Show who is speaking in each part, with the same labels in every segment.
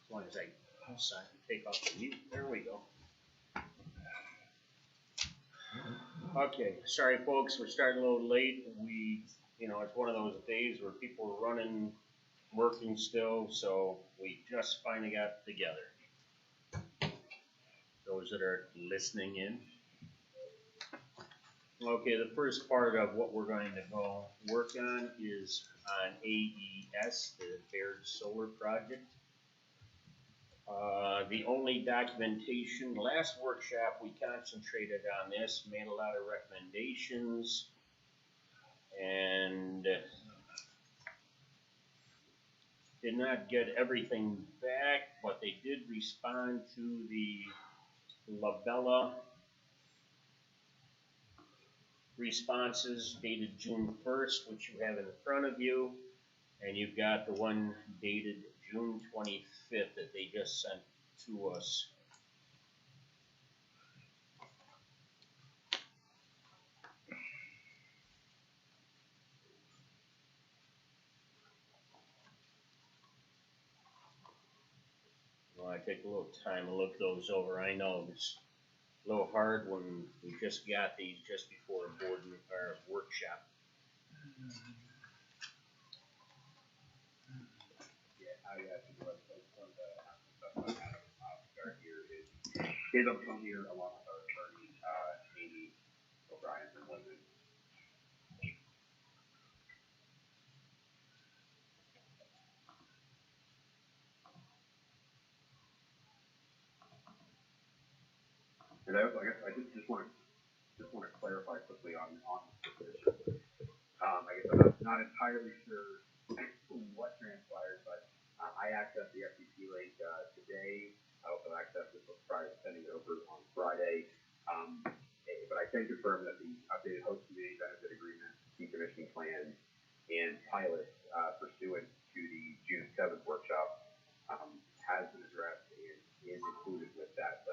Speaker 1: As long as I take off the mute. There we go. Okay, sorry folks, we're starting a little late. It's one of those days where people are running, working still, so we just finally got together. Those that are listening in. Okay, the first part of what we're going to go work on is on AES, the Baird Solar Project. The only documentation, last workshop we concentrated on this, made a lot of recommendations, and did not get everything back, but they did respond to the Labella responses dated June 1st, which you have in front of you, and you've got the one dated June 25th that they just sent to us. Well, I take a little time to look those over. I know it's a little hard when we just got these just before a board or workshop.
Speaker 2: He's on the phone here along with our attorney, Amy O'Brien from London. And I just want to clarify quickly on this position. I guess I'm not entirely sure what transpired, but I accessed the FTP link today. I also accessed it prior to sending it over on Friday. But I can confirm that the updated host community benefit agreement, decommissioning plan, and pilot pursuant to the June 7th workshop has been addressed and is included with that.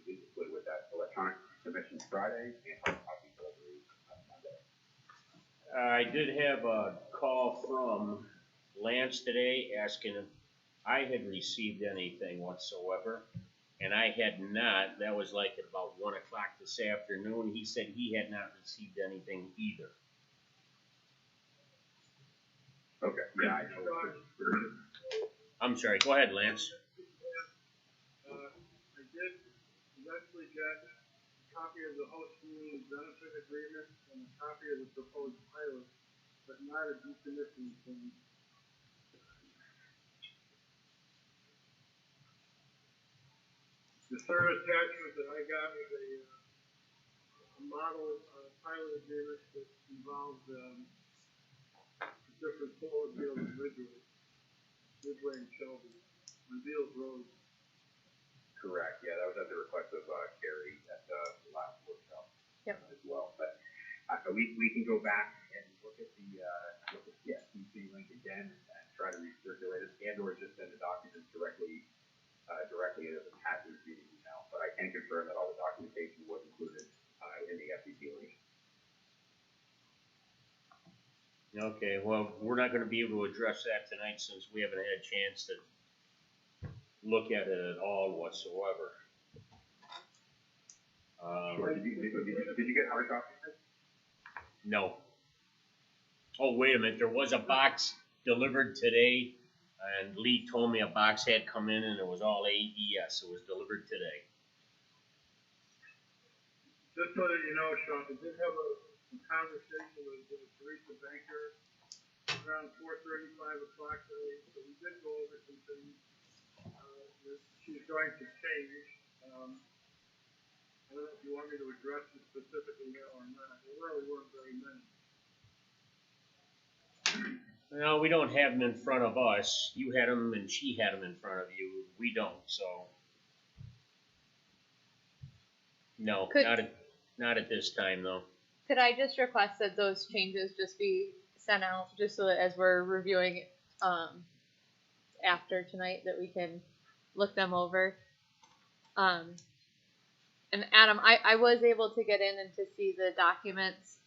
Speaker 2: Is included with that electronic submission Friday and hard copy delivery Monday.
Speaker 1: I did have a call from Lance today asking if I had received anything whatsoever, and I had not. That was like at about 1 o'clock this afternoon. He said he had not received anything either.
Speaker 2: Okay, yeah, I know.
Speaker 1: I'm sorry, go ahead, Lance.
Speaker 3: I did eventually get a copy of the host community benefit agreement and a copy of the proposed pilot, but not a decommissioning plan. The third attachment that I got was a model pilot agreement that involved different solar fields in Midway and Shelby, on Beals Road.
Speaker 2: Correct. Yeah, that was at the request of Gary at the last workshop as well. But we can go back and look at the FTP link again and try to recirculate it, and/or just send the documents directly as a package via email. But I can confirm that all the documentation was included in the FTP link.
Speaker 1: Okay, well, we're not going to be able to address that tonight since we haven't had a chance to look at it at all whatsoever.
Speaker 2: Sure. Did you get hard copies?
Speaker 1: No. Oh, wait a minute. There was a box delivered today, and Lee told me a box had come in, and it was all AES. It was delivered today.
Speaker 3: Just so that you know, Sean, I did have a conversation with Teresa Banker around 4:35 o'clock today, so we did go over some things that she's going to change. I don't know if you want me to address it specifically now or not. There really weren't very many.
Speaker 1: No, we don't have them in front of us. You had them and she had them in front of you. We don't, so. No, not at this time, though.
Speaker 4: Could I just request that those changes just be sent out, just so that as we're reviewing after tonight, that we can look them over? And Adam, I was able to get in and to see the documents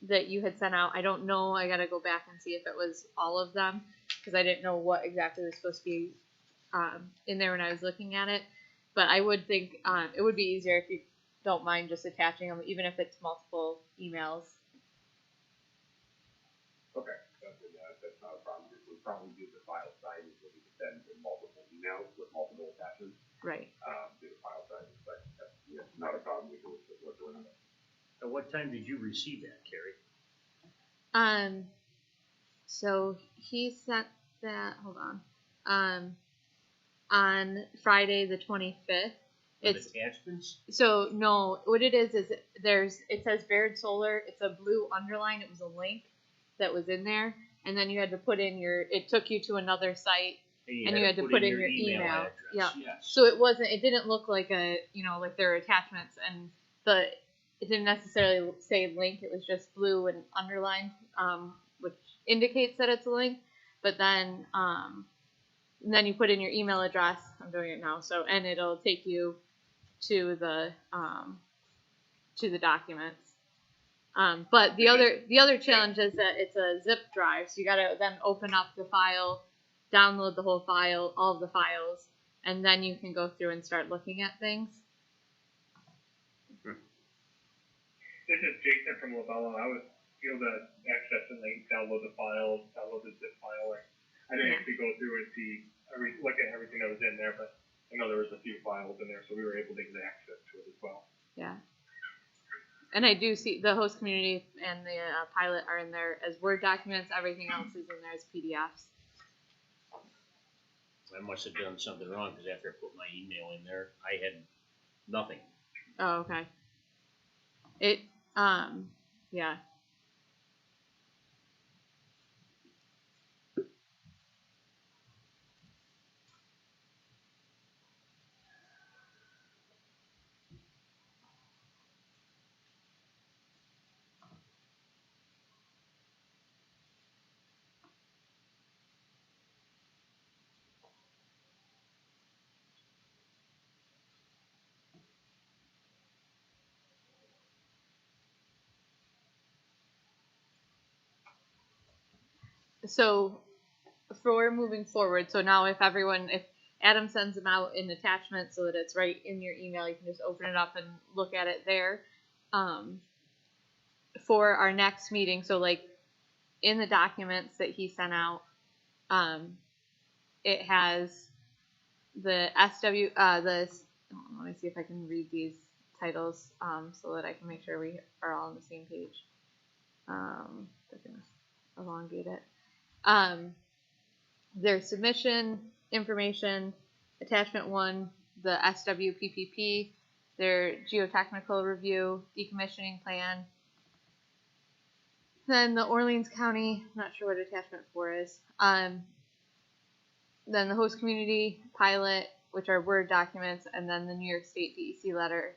Speaker 4: that you had sent out. I don't know, I gotta go back and see if it was all of them, because I didn't know what exactly was supposed to be in there when I was looking at it. But I would think it would be easier if you don't mind just attaching them, even if it's multiple emails.
Speaker 2: Okay, that's not a problem. We'll probably do the file sizes where we can send in multiple emails with multiple attachments.
Speaker 4: Right.
Speaker 2: Do the file sizes, but that's not a problem. We can work around it.
Speaker 1: At what time did you receive that, Carrie?
Speaker 4: So he sent that. Hold on Friday the 25th.
Speaker 1: With attachments?
Speaker 4: So no, what it is it says Baird Solar. It's a blue underline. It was a link that was in there, and then you had to put in it took you to another site, and you had to put in your email.
Speaker 1: Address.
Speaker 4: Yeah.
Speaker 1: Yes.
Speaker 4: So it didn't look like like there were attachments, and it didn't necessarily say link. It was just blue and underlined, which indicates that it's a link. But then you put in your email address. I'm doing it now. And it'll take you to the documents. But the other challenge is that it's a zip drive, so you gotta then open up the file, download the whole file, all of the files, and then you can go through and start looking at things.
Speaker 3: This is Jason from Labella. I was able to access the link, download the files, download the zip file. I didn't actually go through and look at everything that was in there, but I know there was a few files in there, so we were able to get access to it as well.
Speaker 4: Yeah. And I do see the host community and the pilot are in there as Word documents. Everything else is in there as PDFs.
Speaker 1: I must have done something wrong because after I put my email in there, I had nothing.
Speaker 4: Oh, okay. Yeah. So for moving forward, so now if Adam sends them out in attachment so that it's right in your email, you can just open it up and look at it there. For our next meeting, so like in the documents that he sent out, it has the SW, let me see if I can read these titles so that I can make sure we are all on the same page. They're going to elongate it. Their submission information, attachment 1, the SWPPP, their geotechnical review, decommissioning plan. Then the Orleans County, I'm not sure what attachment 4 is. Then the host community pilot, which are Word documents, and then the New York State DEC letter.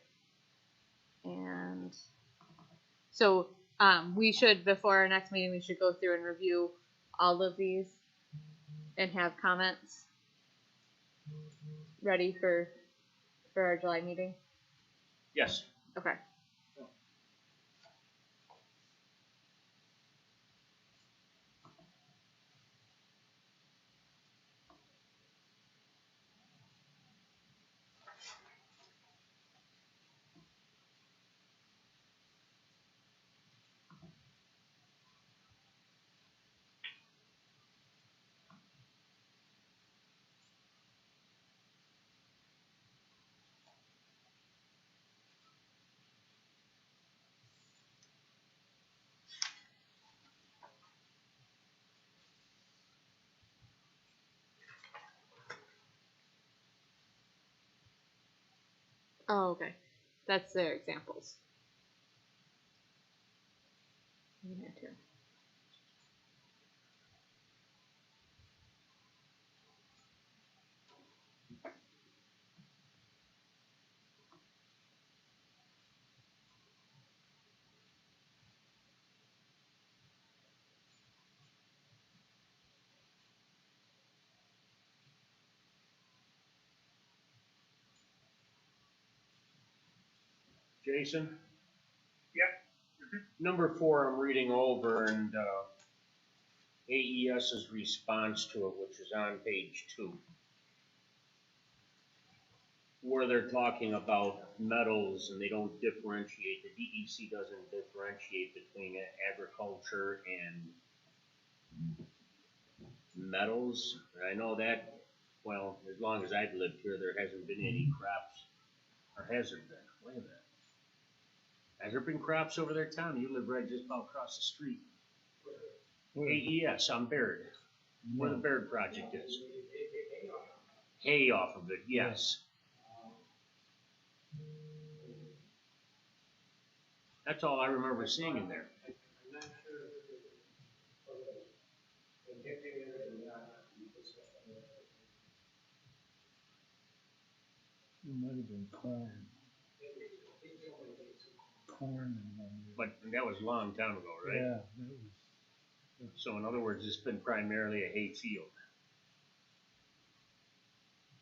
Speaker 4: And so we should, before our next meeting, we should go through and review all of these and have comments ready for our July meeting.
Speaker 1: Yes.
Speaker 4: Okay. Oh, okay. That's their examples.
Speaker 1: Jason?
Speaker 3: Yeah.
Speaker 1: Number 4, I'm reading over, and AES's response to it, which is on page 2. where they're talking about metals and they don't differentiate, the DEC doesn't differentiate between agriculture and metals. And I know that, well, as long as I've lived here, there hasn't been any crops, or has there been? Wait a minute. Has there been crops over there, Tom? You live right just about across the street. AES on Baird, where the Baird project is. Hay off of it, yes. That's all I remember seeing in there.
Speaker 5: It might have been corn. Corn and
Speaker 1: But that was a long time ago, right?
Speaker 5: yeah, that was.
Speaker 1: So in other words, it's been primarily a hay field.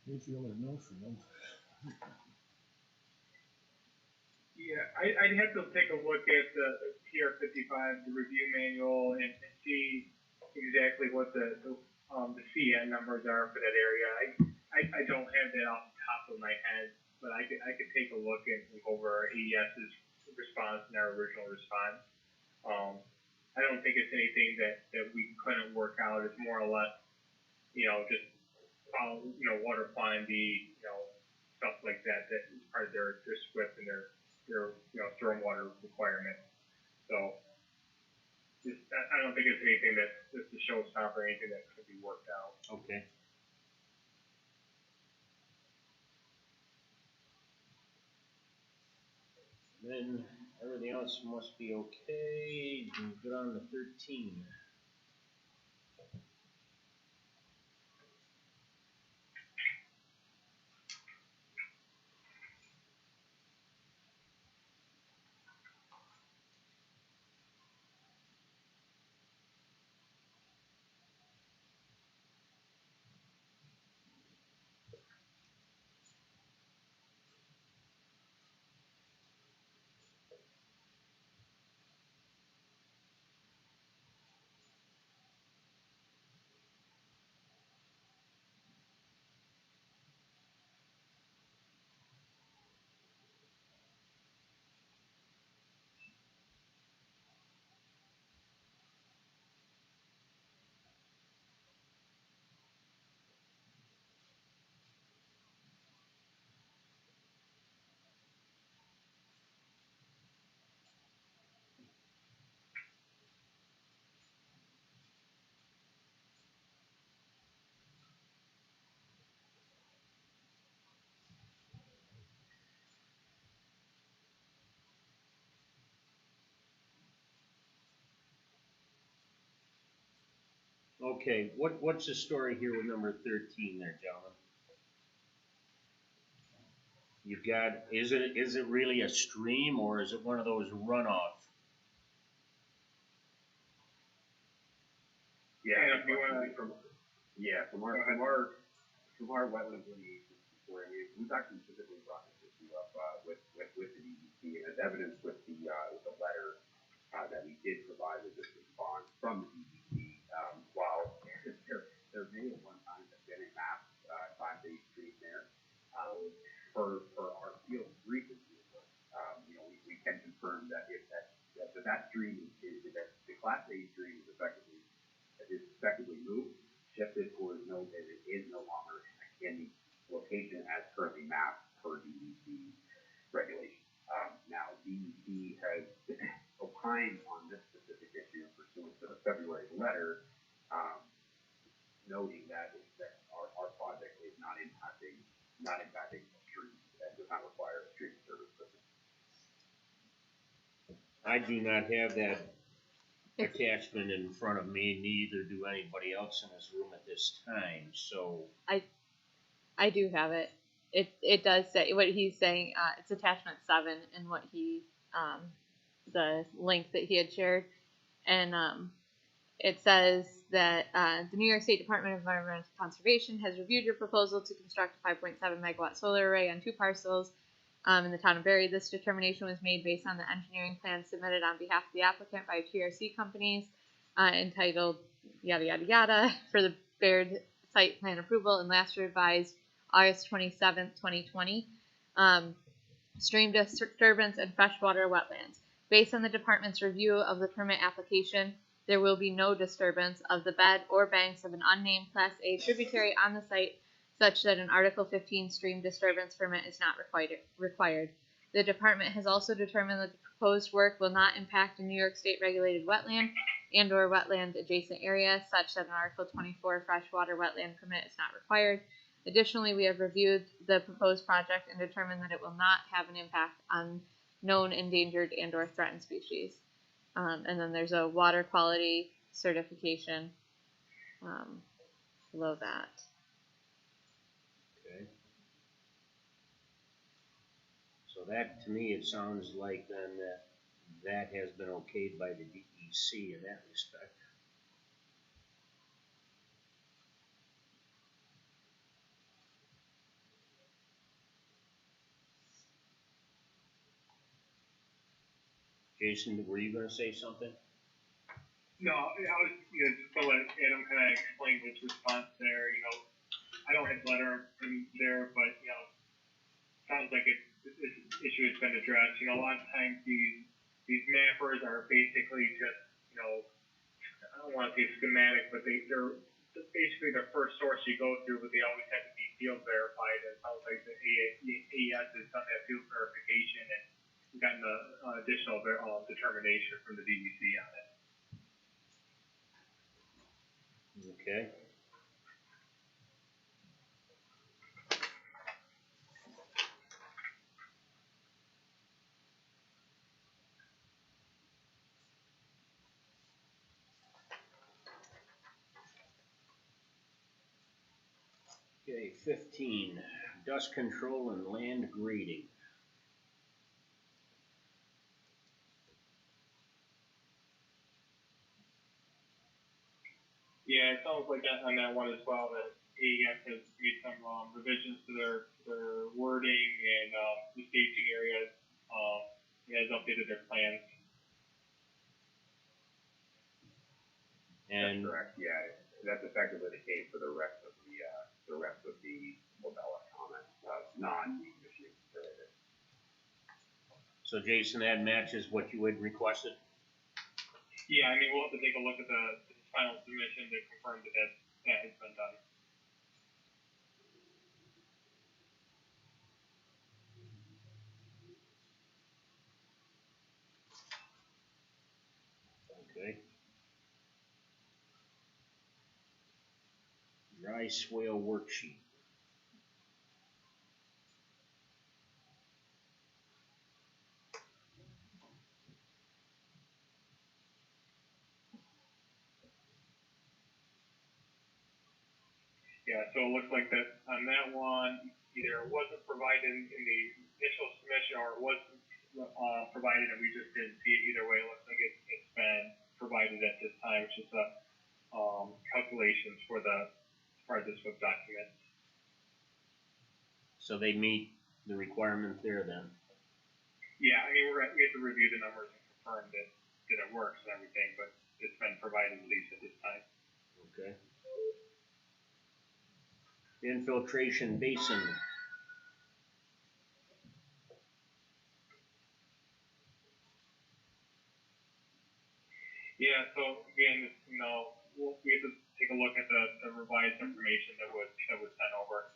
Speaker 5: Hayfield or no field.
Speaker 3: Yeah, I'd have to take a look at the TR 55, the review manual, and see exactly what the CN numbers are for that area. I don't have that off the top of my head, but I could take a look and look over AES's response and our original response. I don't think it's anything that we couldn't work out. It's more or less, just follow, water quantity, stuff like that. That is part of their SWIP and their stormwater requirements. So, I don't think it's anything that's a showstopper or anything that could be worked out.
Speaker 1: Okay. Then everything else must be okay. Get on to 13. Okay, what's the story here with number 13 there, gentlemen? You've got, is it really a stream or is it one of those runoff?
Speaker 2: Yeah, from our wetland delineation story, we've actually specifically brought this issue up with the DEC, and as evidence with the letter that we did provide with this response from the DEC. While there may at one time have been a map time-based stream there, for our field recent work, we can confirm that that stream is that the Class A stream is effectively moved, shifted, or is no longer in the location as currently mapped per DEC regulation. Now, DEC has opined on this specific issue pursuant to the February letter, noting that our project is not impacting streams and does not require a stream service system.
Speaker 1: I do not have that attachment in front of me, neither do anybody else in this room at this time, so.
Speaker 4: I do have it. It does say what he's saying. It's attachment 7 in what he the link that he had shared, and it says that the New York State Department of Environmental Conservation has reviewed your proposal to construct a 5.7 megawatt solar array on 2 parcels in the town of Barre. This determination was made based on the engineering plan submitted on behalf of the applicant by TRC companies entitled yada yada yada for the Baird site plan approval and last revised August 27th, 2020. Stream disturbance and freshwater wetlands. Based on the department's review of the permit application, there will be no disturbance of the bed or banks of an unnamed Class A tributary on the site, such that an Article 15 stream disturbance permit is not required. The department has also determined that the proposed work will not impact a New York State regulated wetland and/or wetland adjacent area, such that an Article 24 freshwater wetland permit is not required. Additionally, we have reviewed the proposed project and determined that it will not have an impact on known endangered and/or threatened species. And then there's a water quality certification below that.
Speaker 1: Okay. So that, to me, it sounds like then that has been okayed by the DEC in that respect. Jason, were you gonna say something?
Speaker 3: No, I was, just to let Adam kind of explain his response there, I don't have the letter in there, but, sounds like this issue has been addressed. A lot of times these mappers are basically just, I don't want to say schematic, but they're basically the first source you go through, but they always have to be field verified. It sounds like the AES has done that field verification and gotten the additional determination from the DEC on it.
Speaker 1: Okay. Okay, 15, dust control and land grading.
Speaker 3: Yeah, it sounds like on that one as well that AES has made some revisions to their wording and the staging areas. Has updated their plans.
Speaker 1: And
Speaker 2: That's correct. Yeah, that's effectively the case for the rest of the Lobella comments, non-decommissioning related.
Speaker 1: so Jason, that matches what you had requested?
Speaker 3: Yeah, we'll have to take a look at the final submission to confirm that has been done.
Speaker 1: Okay. Dry swale worksheet.
Speaker 3: Yeah, so it looks like that on that one, either it wasn't provided in the initial submission or it wasn't provided and we just didn't see it. Either way, it looks like it's been provided at this time. It's just calculations for the SWIP document.
Speaker 1: So they meet the requirement there then?
Speaker 3: Yeah, we have to review the numbers and confirm that it works and everything, but it's been provided at least at this time.
Speaker 1: Okay. Infiltration basin.
Speaker 3: Yeah, so again, we have to take a look at the revised information that was sent over.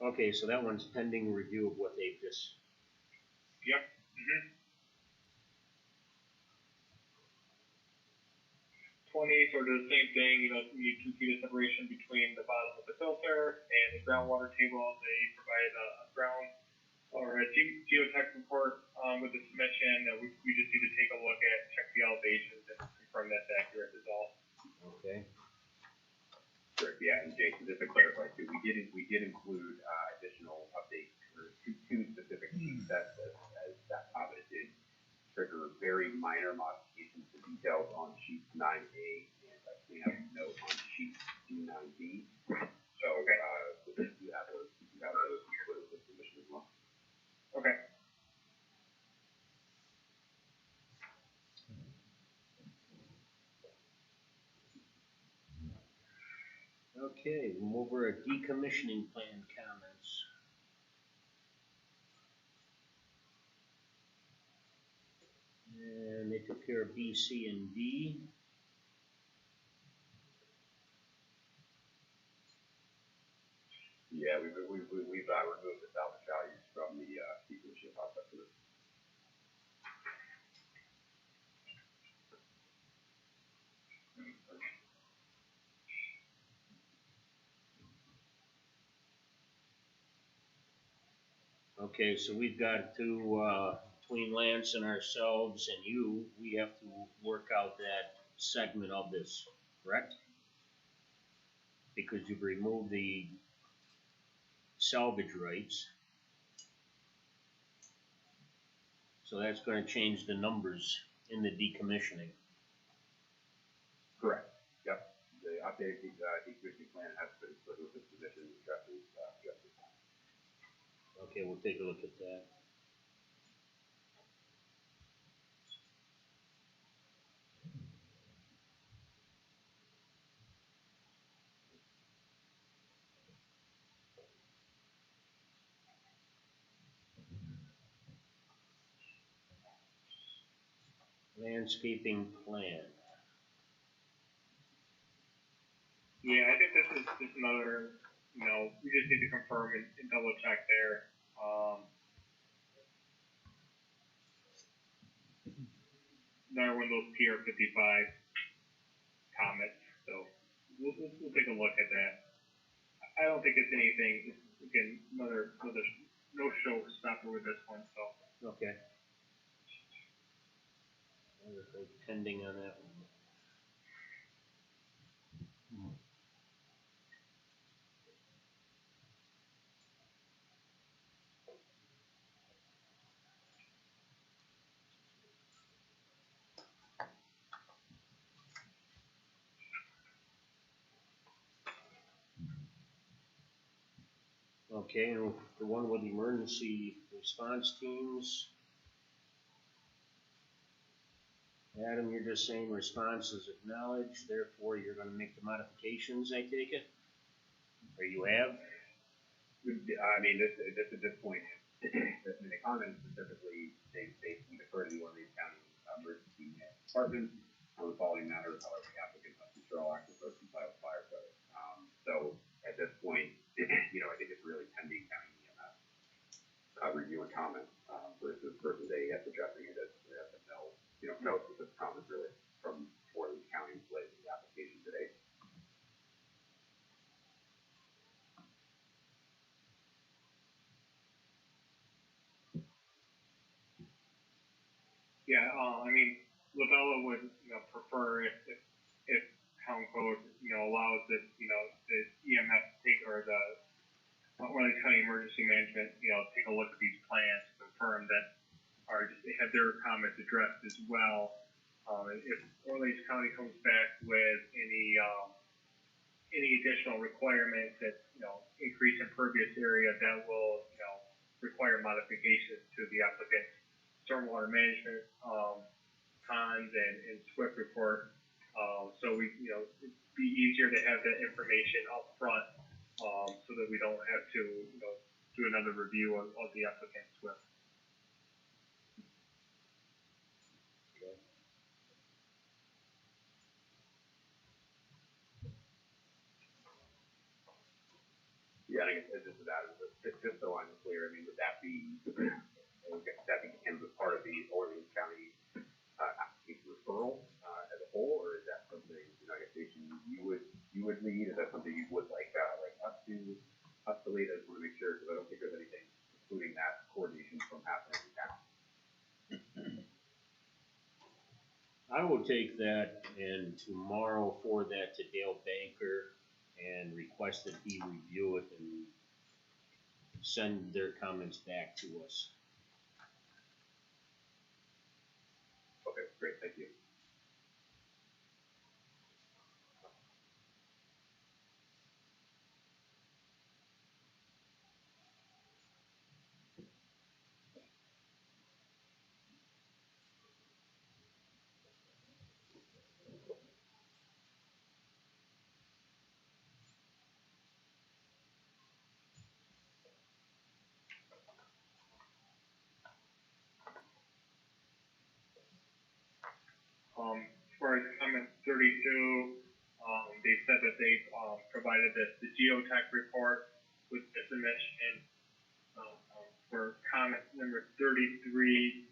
Speaker 1: Okay, so that one's pending review of what they've just.
Speaker 3: Yep. Mm-hmm. 20, sort of the same thing. You can see the separation between the bottom of the filter and the groundwater table. They provide a ground or a geotech report with the submission. We just need to take a look at, check the elevations, and confirm that's accurate as well.
Speaker 1: Okay.
Speaker 2: Sure. Yeah, and Jason, just to clarify too, we did include additional updates for two specific sheet sets as that comment did trigger very minor modifications to details on sheet 9A and I clean up note on sheet 9B. So
Speaker 1: Okay, we'll move over to decommissioning plan comments. And they took care of B, C, and D.
Speaker 2: Yeah, we've removed the salvage values from the decommissioning process.
Speaker 1: Okay, so we've got to, between Lance and ourselves and you, we have to work out that segment of this, correct? Because you've removed the salvage rights. So that's gonna change the numbers in the decommissioning.
Speaker 2: Correct. Yep. The updated decommissioning plan has been split with this position addressing.
Speaker 1: Okay, we'll take a look at that. Landscaping plan.
Speaker 6: Yeah, I think this is just another, we just need to confirm and double check there. Another one of those PR55 comments, so we'll take a look at that. I don't think it's anything, again, another no showstopper with this one, so.
Speaker 1: Okay. Pending on that one. Okay, and the one with emergency response teams. Adam, you're just saying response is acknowledged, therefore you're gonna make the modifications, I take it? Or you have?
Speaker 2: I mean, this at this point, the comments specifically, they defer to one of these county emergency departments on the following matters, however, the applicant must ensure all active roads comply with fire code. So at this point, I think it's really pending county EMS review and comment versus they have addressing it as no specific comments really from Portland County related to the application today.
Speaker 6: Yeah, I mean, Lavella would, prefer if town code, allows it, the EMS take, or one of these county emergency management, take a look at these plans, confirm that, or just have their comments addressed as well. And if Orleans County comes back with any additional requirements that, increase impervious area, that will, require modifications to the applicant's stormwater management, ponds and SWIP report. So it'd be easier to have that information up front, so that we don't have to, do another review of the applicant's SWIP.
Speaker 2: Yeah, I guess just that, just so I'm clear, I mean, would that be part of the Orleans County application referral as a whole, or is that something, I guess, Jason, you would lead? Is that something you would like us to lead? I just want to make sure, because I don't think there's anything including that coordination from happening in town.
Speaker 1: I will take that and tomorrow forward that to Dale Banker and request that he review it and send their comments back to us.
Speaker 2: Okay, great, thank you.
Speaker 6: 32. They said that they provided the geotech report with the submission. For comment number 33,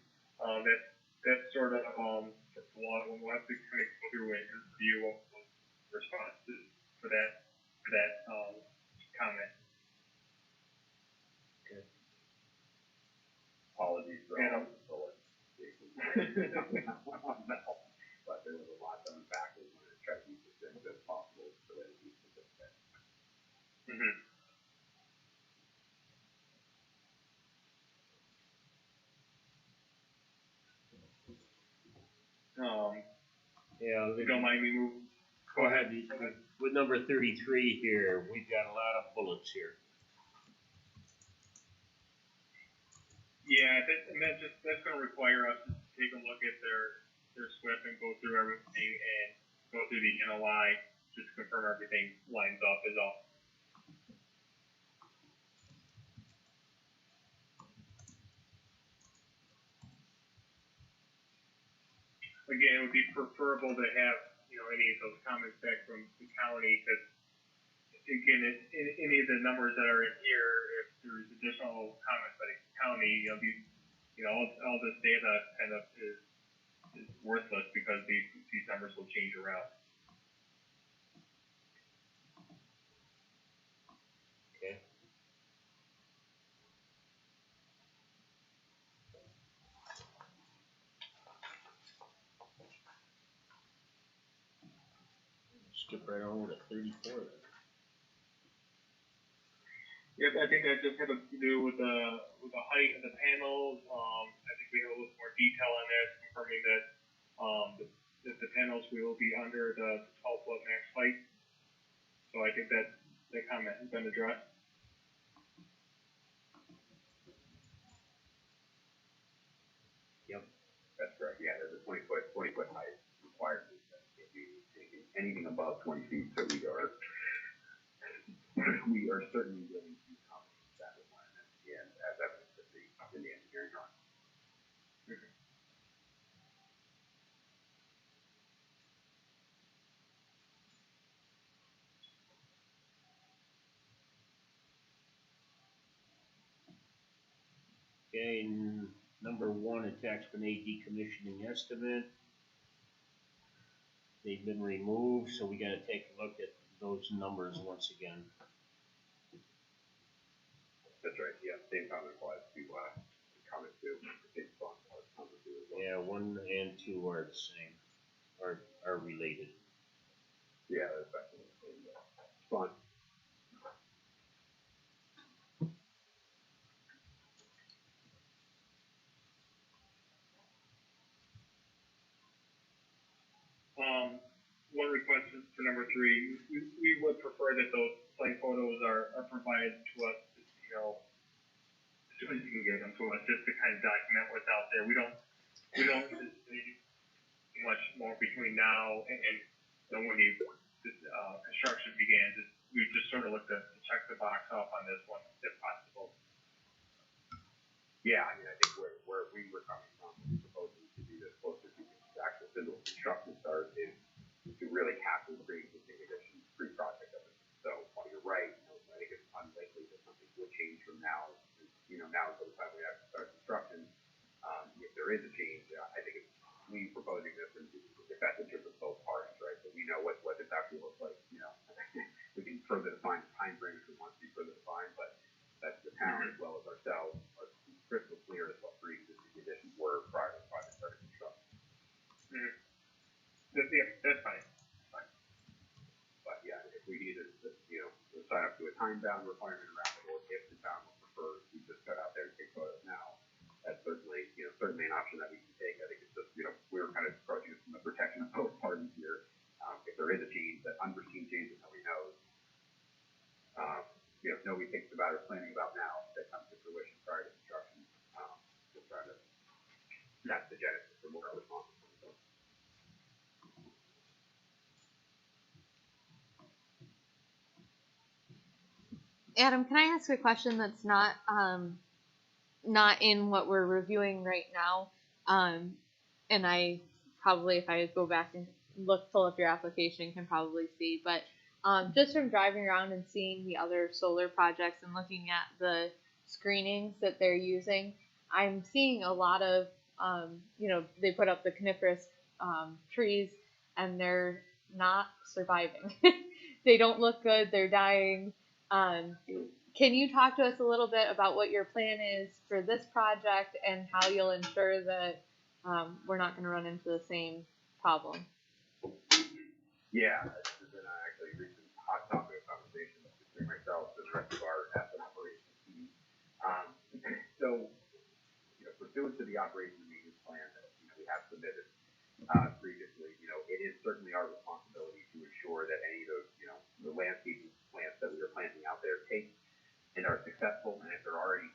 Speaker 6: that's sort of we'll have to kind of go through and review what the responses for that comment.
Speaker 2: Apologies for all the solar. But there was a lot done backwards when I tried to keep this thing as possible so that it keeps the thing.
Speaker 6: Mm-hmm.
Speaker 1: Yeah,
Speaker 6: If you don't mind me moving.
Speaker 1: go ahead. With number 33 here, we've got a lot of bullets here.
Speaker 6: Yeah, that's going to require us to take a look at their SWIP and go through everything and go through the NOI just to confirm everything lines up is all. Again, it would be preferable to have any of those comments back from the county because again, any of the numbers that are in here, if there's additional comments by the county, all this data kind of is worthless because these numbers will change around.
Speaker 1: Okay. Skip right over to 34 then.
Speaker 6: Yep, I think that just had to do with the height of the panels. I think we have a little more detail on that, confirming that the panels will be under the 12-foot max height. So I think that the comment has been addressed.
Speaker 2: Yep, that's correct. Yeah, there's a 20 foot height requirement. If you anything above 20 feet, so we are certainly willing to accommodate that requirement, and as evidence in the engineering drawing.
Speaker 1: Okay, number 1, attachment A, decommissioning estimate. They've been removed, so we gotta take a look at those numbers once again.
Speaker 2: That's right. Yeah, same comment applies to comment 2. Same response applies to comment 2 as well.
Speaker 1: Yeah, 1 and 2 are the same, are related.
Speaker 2: Yeah, that's actually the same. It's fine.
Speaker 6: One request for number 3, we would prefer that those site photos are provided to us, as soon as you can get them to us, just to kind of document what's out there. We don't anticipate much more between now and when the construction begins. We just sort of look to check the box off on this one, if possible.
Speaker 2: Yeah, I mean, I think where we were coming from, proposing to do this closer to the actual physical construction start is to really capture the pre-existing conditions pre-project of it. So while you're right, I think it's unlikely that something will change from now. Now until the time we have to start construction. If there is a change, I think it's we proposing this in the best interest of both parties, right? So we know what this actually looks like. We can further define the time frame if we want to be further defined, but that's the town as well as ourselves are crystal clear as what pre-existing conditions were prior to the project starting construction.
Speaker 6: Mm-hmm. Yeah, that's fine.
Speaker 2: But yeah, if we needed to, sign up to a time-bound requirement around it, or if the town would prefer we just cut out there and take photos now, that's certainly an option that we can take. I think it's just, we're kind of approaching it from the protection of both parties here. If there is a change, that unforeseen change that nobody knows, nobody thinks about or planning about now, that comes to fruition prior to construction. Just trying to, that's the genesis of what our response is.
Speaker 4: Adam, can I ask a question that's not in what we're reviewing right now? And I probably, if I go back and pull up your application, can probably see. But just from driving around and seeing the other solar projects and looking at the screenings that they're using, I'm seeing a lot of, they put up the coniferous trees and they're not surviving. They don't look good. They're dying. Can you talk to us a little bit about what your plan is for this project and how you'll ensure that we're not going to run into the same problem?
Speaker 2: Yeah, this has been actually a recent hot topic of conversation between myself and the rest of our asset operations team. So, pursuant to the operation and maintenance plan that we have submitted previously, it is certainly our responsibility to ensure that any of those, the landscaping plants that we are planting out there take and are successful, and if there are any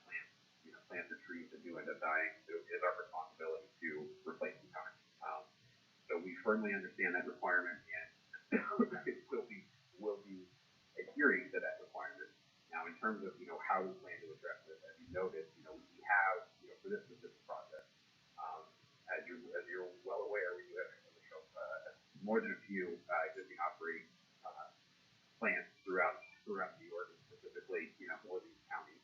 Speaker 2: plants or trees that do end up dying, it is our responsibility to replace them time. So we firmly understand that requirement, and will be adhering to that requirement. Now, in terms of how we plan to address this, as you noted, we have for this specific project, as you're well aware, we do have more than a few existing operating plants throughout New York, and specifically Northeast County.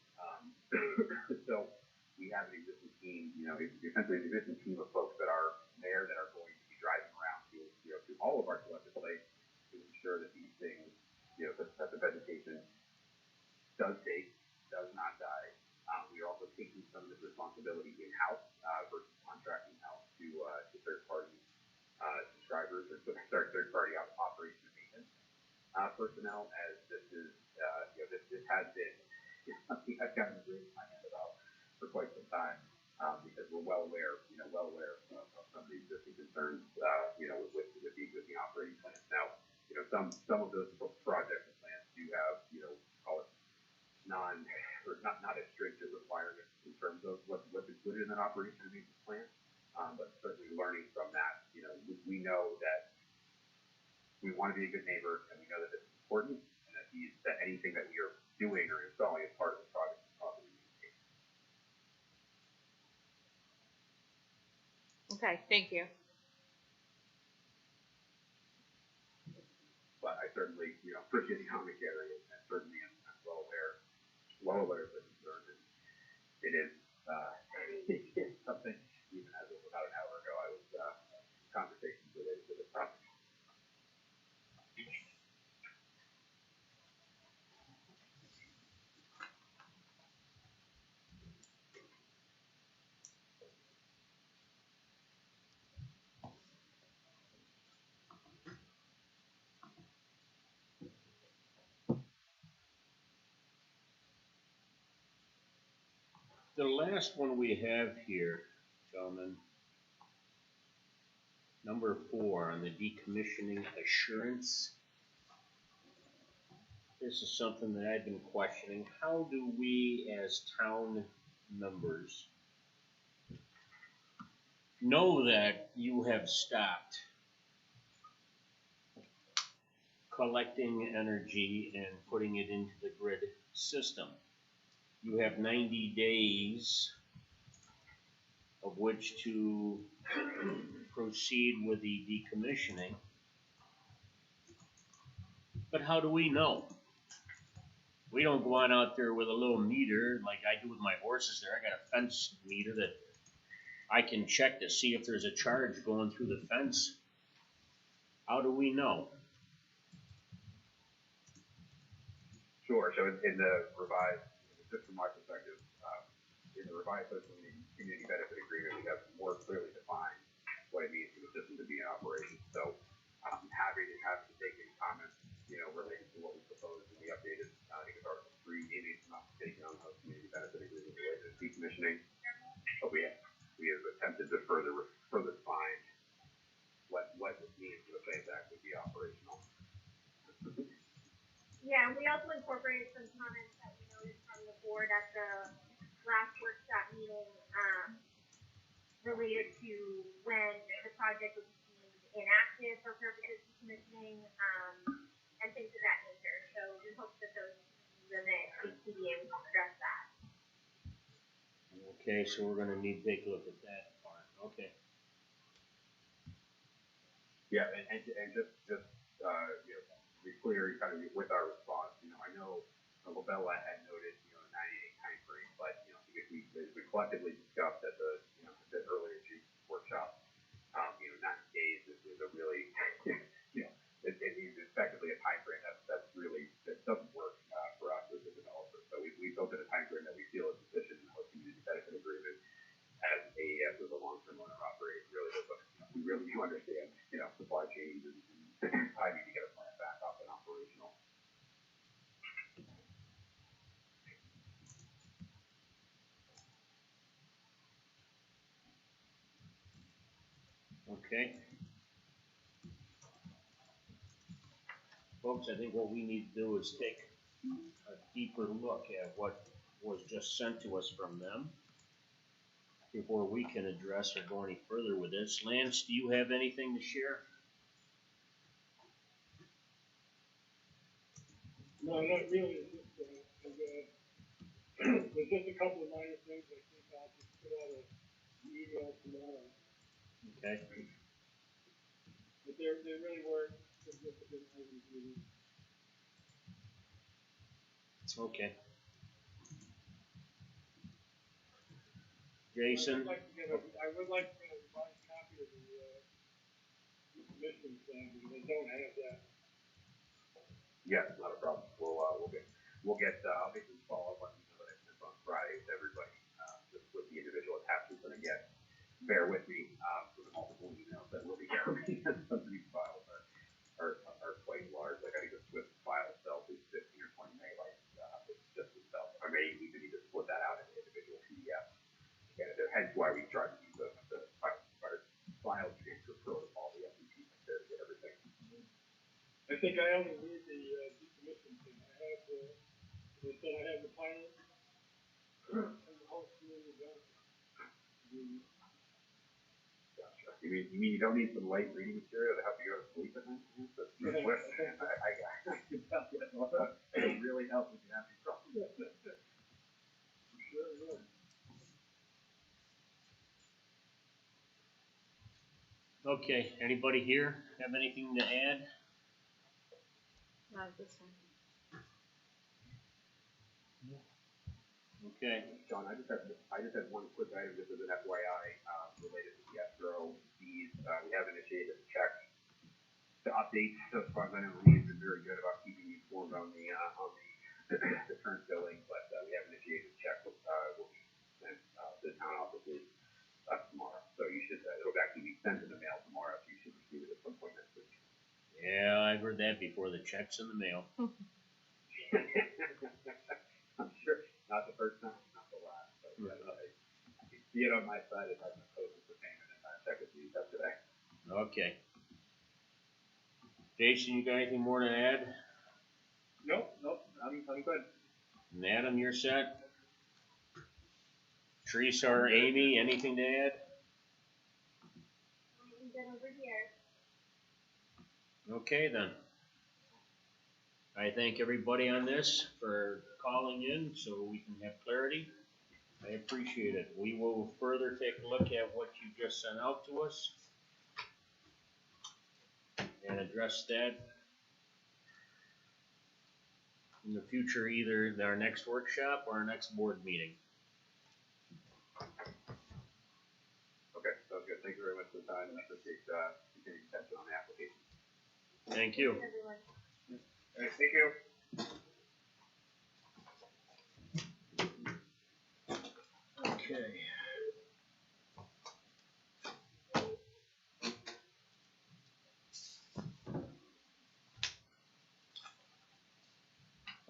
Speaker 2: So we have an existing team, essentially an existing team of folks that are there that are going to be driving around to all of our selected sites to ensure that these things, that the vegetation does not die. We are also taking some of this responsibility in-house versus contracting out to third-party subscribers or third-party operation and maintenance personnel, as this is this has been something I've gotten really my hand about for quite some time, because we're well aware of some of the existing concerns with the existing operating plans. Now, some of those projects and plans do have call it not as strict as requirements in terms of what's included in an operation and maintenance plan, but certainly learning from that, we know that we want to be a good neighbor, and we know that this is important, and that anything that we are doing or installing as part of the project is properly maintained.
Speaker 4: Okay, thank you.
Speaker 2: But I certainly, appreciate the comment, Gary, and certainly I'm well aware of the concern. And it is something, even as of about an hour ago, I was conversations related to this topic.
Speaker 1: The last one we have here, gentlemen, number 4 on the decommissioning assurance. This is something that I've been questioning. How do we as town members know that you have stopped collecting energy and putting it into the grid system? You have 90 days of which to proceed with the decommissioning. But how do we know? We don't go on out there with a little meter like I do with my horses there. I got a fence meter that I can check to see if there's a charge going through the fence. How do we know?
Speaker 2: Sure. So in the revised, just from my perspective, in the revised social community benefit agreement, we have more clearly defined what it means for the system to be in operation. So I'm happy to take any comments, related to what we proposed in the updated, I think it's Article 3, maybe it's not taken on the community benefit agreement related to decommissioning, but we have attempted to further define what it means for the plan to actually be operational.
Speaker 7: Yeah, and we also incorporated some comments that we noticed from the board at the last workshop meeting, related to when the project was deemed inactive for purposes of commissioning, and things of that nature. So we hope that those limits to be able to address that.
Speaker 1: Okay, so we're gonna need to take a look at that part. Okay.
Speaker 2: Yeah, and just, you know, to be clear, kind of with our response, you know, I know Labella had noted, you know, 90-day time frame, but, you know, because as we collectively discussed at the, you know, the earlier workshop, you know, 90 days is a really, you know, it is effectively a time frame that's really, that doesn't work, for us as a developer. So we built in a time frame that we feel is sufficient in the community benefit agreement as AES as a long-term owner operator really does, you know, we really do understand, you know, supply chains and timing to get a plant back up and operational.
Speaker 1: Okay. Folks, I think what we need to do is take a deeper look at what was just sent to us from them before we can address or go any further with this. Lance, do you have anything to share?
Speaker 3: No, not really, it's just, there's just a couple of minor things I think I'll just put out an email tomorrow,
Speaker 1: Okay.
Speaker 3: but they really weren't significant items really.
Speaker 1: Okay. Jason?
Speaker 3: I would like to get a revised copy of the commission thing, because I don't have that.
Speaker 2: Yes, not a problem. We'll get, I'll make this follow up on email that I sent on Friday to everybody, just with the individual attachments. And again, bear with me, for the multiple emails that will be coming. Some of these files are quite large. Like I think the Swift file itself is 15 or 20 megabytes, it's just itself. I may even need to split that out into individual PDFs. And hence why we try to use the file transfer protocol, the FTP, to get everything.
Speaker 3: I think I only need the decommission thing. I have they said I have the pilot and the whole community benefit.
Speaker 2: Gotcha. You mean you don't need some light reading material to help you go to sleep at night? That's Swift, man. I can tell you. It'll really help if you have these problems.
Speaker 3: Sure, yeah.
Speaker 1: Okay, anybody here have anything to add?
Speaker 4: Not at this time.
Speaker 1: Okay.
Speaker 2: John, I just had one quick item, just as an FYI, related to the escrow fees. We have initiated a check to update. So as far as I know, Lee's been very good about keeping you informed on the current billing, but we have initiated a check will be sent to the town offices tomorrow. So you should, it'll actually be sent in the mail tomorrow, so you should receive it at some point next week.
Speaker 1: Yeah, I've heard that before. The check's in the mail.
Speaker 2: I'm sure not the first time, not the last. But I can see it on my side. It hasn't posted for payment, and I checked with you yesterday.
Speaker 1: Okay. Jason, you got anything more to add?
Speaker 6: Nope, I'm good.
Speaker 1: And Adam, you're set? Teresa or Amy, anything to add?
Speaker 7: I'm good over here.
Speaker 1: Okay then. I thank everybody on this for calling in so we can have clarity. I appreciate it. We will further take a look at what you just sent out to us and address that in the future, either in our next workshop or our next board meeting.
Speaker 2: Okay, sounds good. Thank you very much for the time, and I appreciate continued attention on the application.
Speaker 1: Thank you.
Speaker 7: Everyone.
Speaker 6: All right, thank you.
Speaker 1: Okay.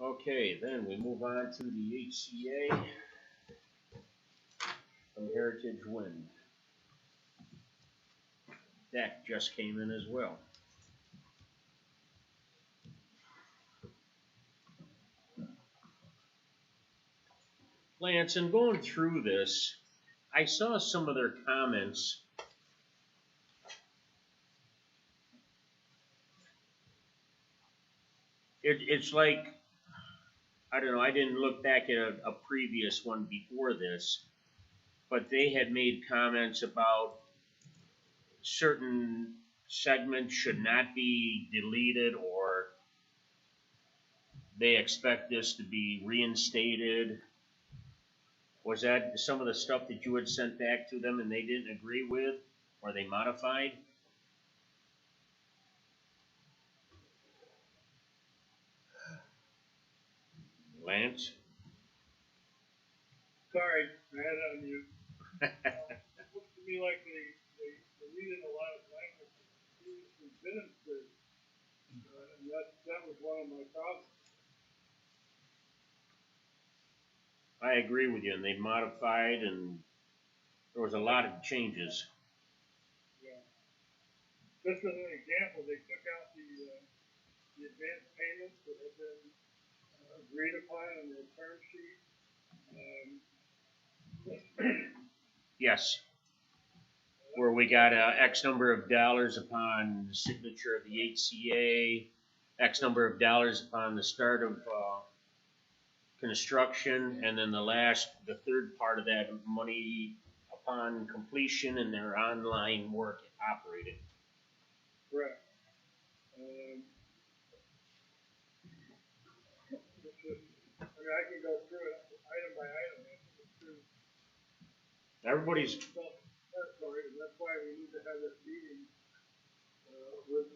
Speaker 1: Okay, then we move on to the HCA from Heritage Wind. That just came in as well. Lance, in going through this, I saw some of their comments. It's like, I don't know, I didn't look back at a previous one before this, but they had made comments about certain segment should not be deleted, or they expect this to be reinstated. Was that some of the stuff that you had sent back to them and they didn't agree with, or they modified? Lance?
Speaker 3: Sorry, I had it on mute. It looks to me like they reading a lot of language that previously been in Bridge. And that was one of my problems.
Speaker 1: I agree with you, and they modified, and there was a lot of changes.
Speaker 3: Yeah. Just as an example, they took out the advance payments that had been agreed upon in their term sheet.
Speaker 1: Yes. Where we got X number of dollars upon the signature of the HCA, X number of dollars upon the start of construction, and then the third part of that money upon completion and their online work operated.
Speaker 3: Correct. I can go through it item by item.
Speaker 1: Everybody's
Speaker 3: Self-explanatory, and that's why we need to have this meeting with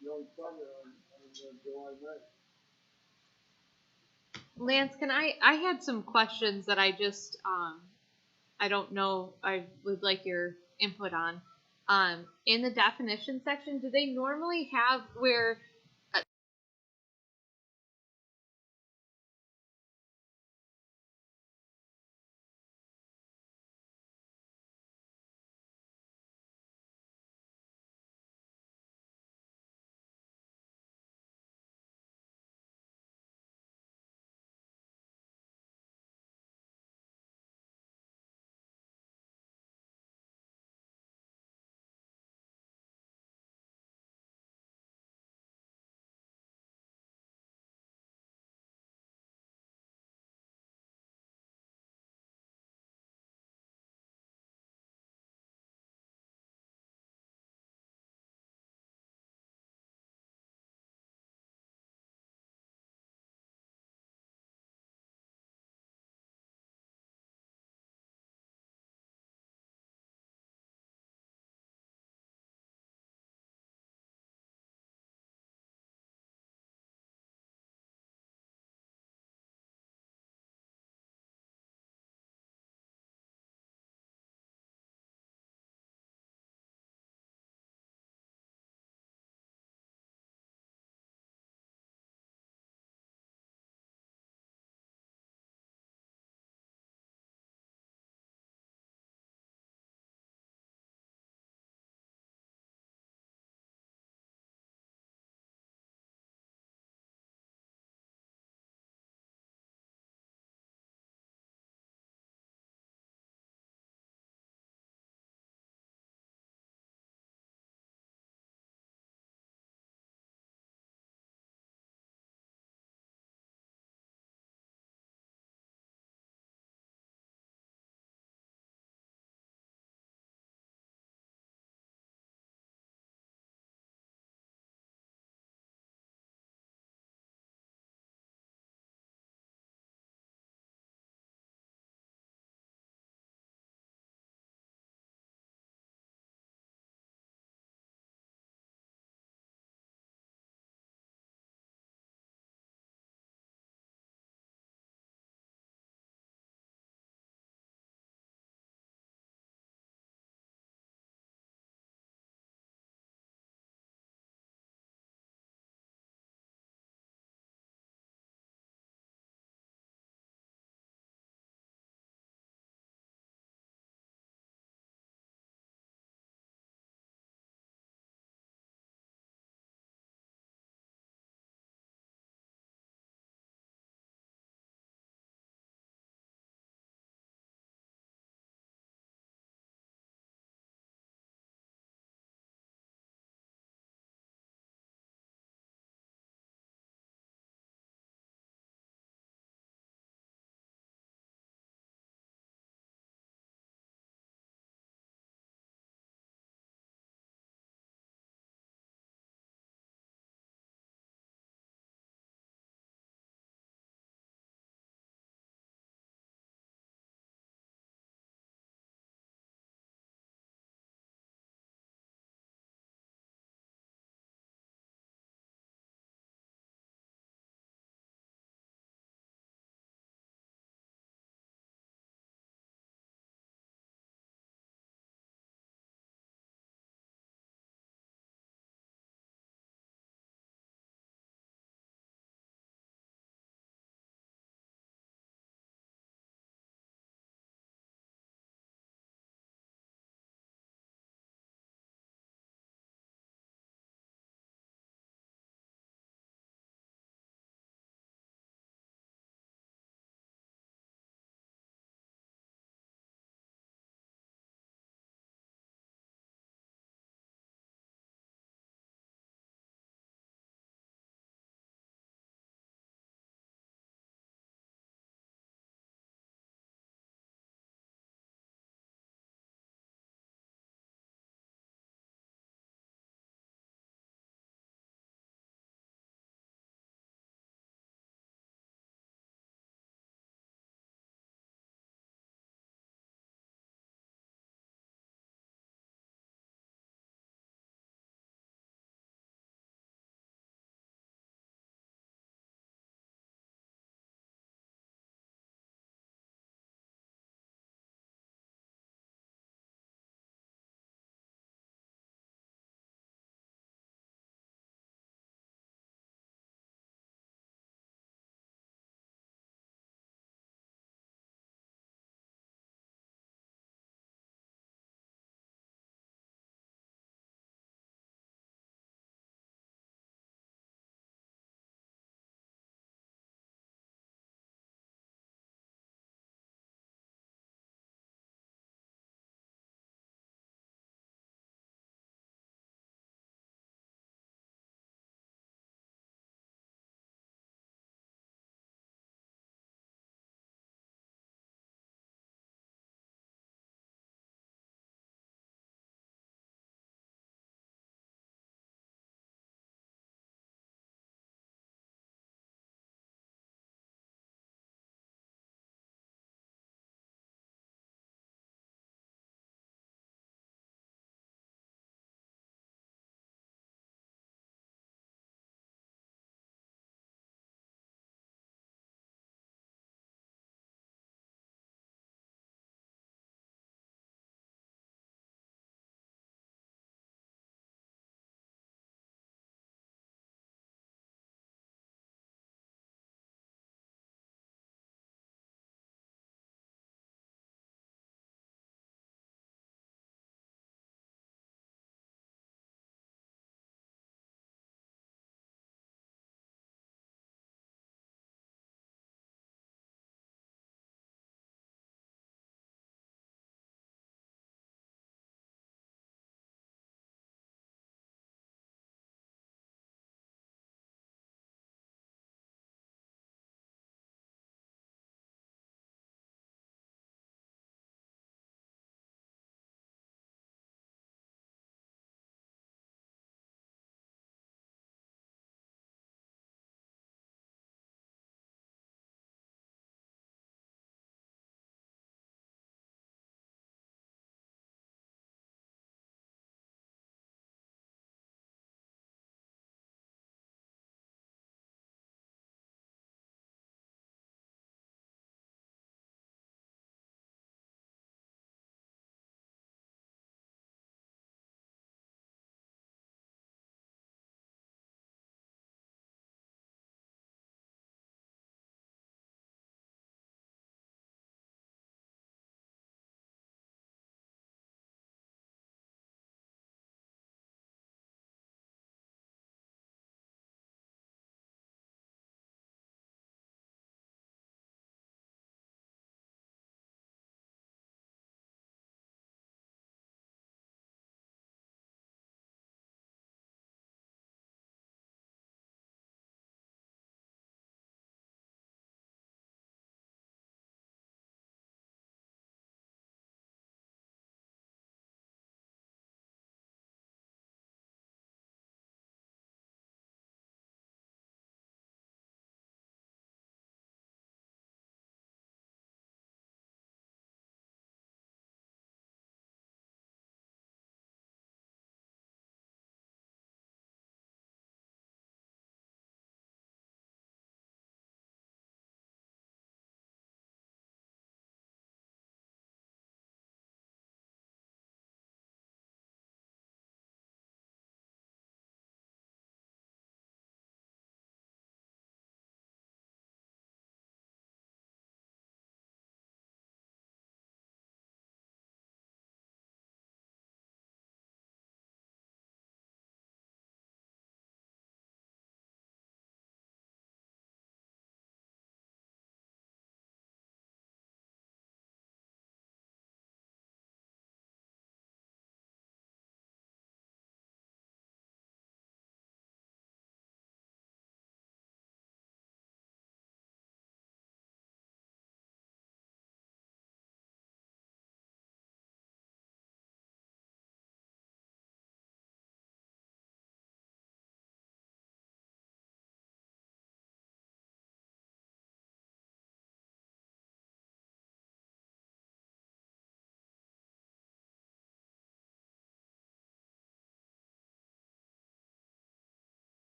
Speaker 3: young Summer on July 9th.
Speaker 4: Lance, I had some questions that I just, I don't know, I would like your input on. In the definition section, do they normally have where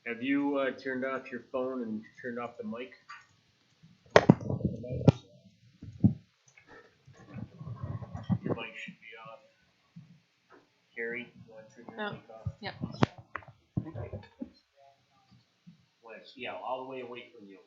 Speaker 1: Have you turned off your phone and turned off the mic? Your mic should be off. Carrie, you want to turn your
Speaker 4: Oh,
Speaker 1: mic off?
Speaker 4: yep.
Speaker 1: Wes, yeah, all the way away from you.